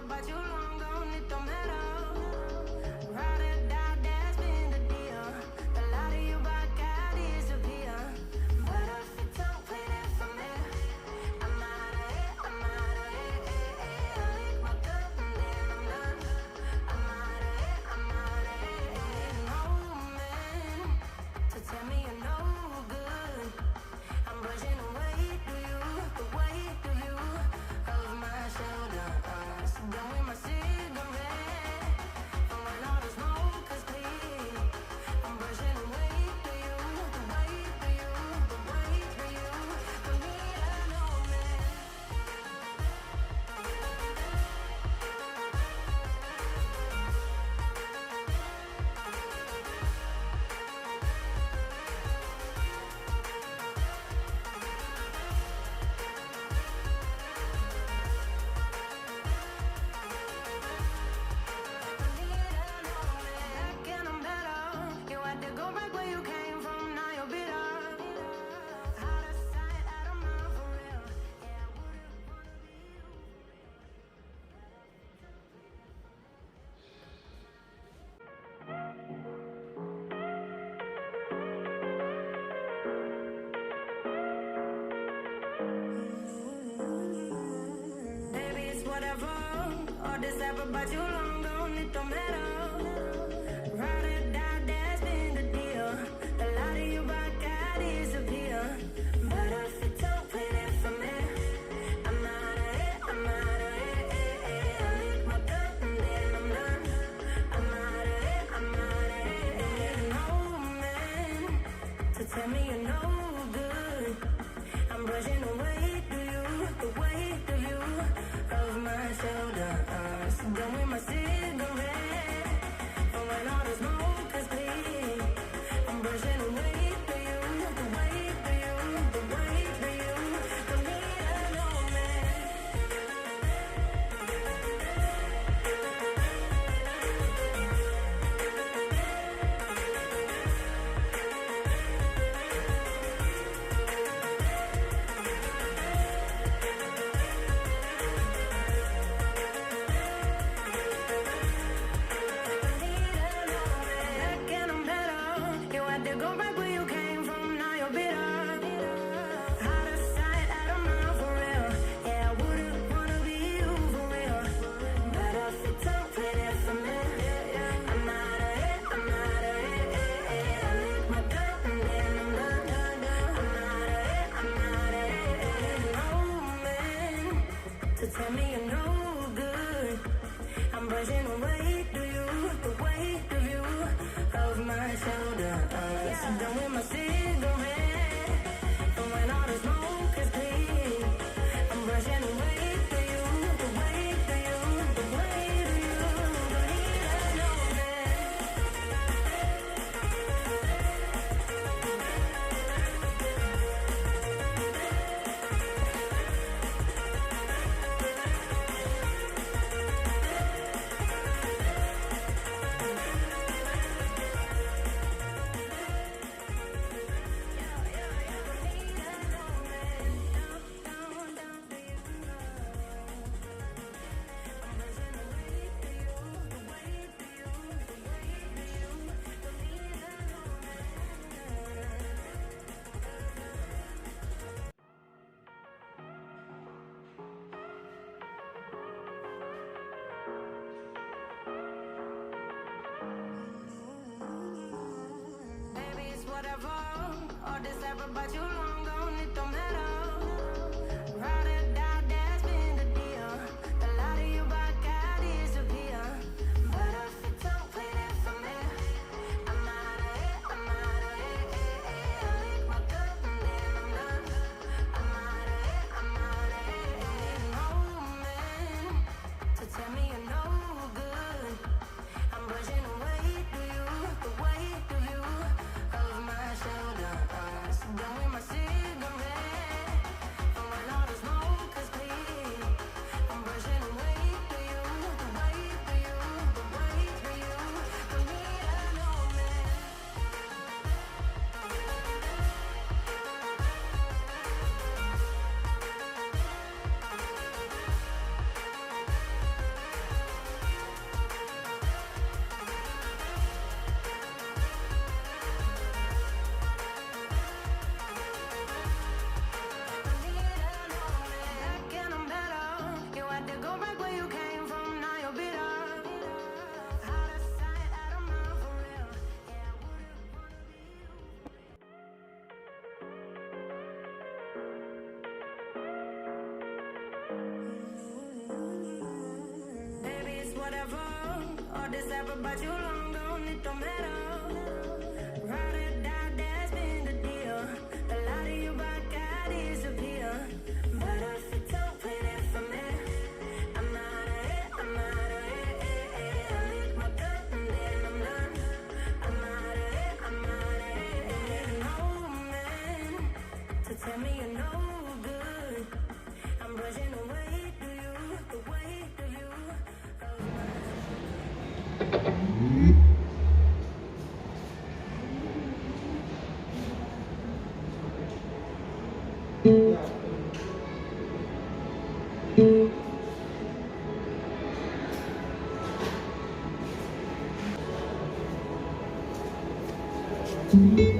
But you long gone, it don't matter. Ride or die, that's been the deal. The light of your back, I disappear. But if you don't play that for me, I'm out of it, I'm out of it. I lick my gun and then I'm done. I'm out of it, I'm out of it. No man to tell me you're no good. I'm brushing away to you, the weight of you, of my shoulder. Done with my cigarette, and when all the smoke is clear, I'm brushing away for you, the weight for you, the weight for you. Don't need a no man. Go back where you came from, now you're bitter. Out of sight, out of mind for real. Yeah, I wouldn't wanna be you for real. But if you don't play that for me, I'm out of it, I'm out of it. I lick my gun and then I'm done. I'm out of it, I'm out of it. No man to tell me you're no good. I'm brushing away to you, the weight of you, of my shoulder. Done with my cigarette, and when all the smoke is clear, I'm brushing away for you, the weight for you, the weight of you. Don't need a no man. Whatever, all this ever, but you long gone, it don't matter. Ride or die, that's been the deal. The light of your back, I disappear. But if you don't play that for me, I'm out of it, I'm out of it. I lick my gun and then I'm done. I'm out of it, I'm out of it. No man to tell me you're no good. I'm brushing away to you, the weight of you, of my shoulder. Done with my cigarette. whatever. All this ever about you long gone, it don't matter. Ride or die, that's been the deal. The light of your back, I disappear. But if you don't play that for me, I'm out of it, I'm out of it. I lick my gun and then I'm done. I'm out of it, I'm out of it. No man to tell me you're no good. I'm brushing away to you, the way to you. Mm-hmm.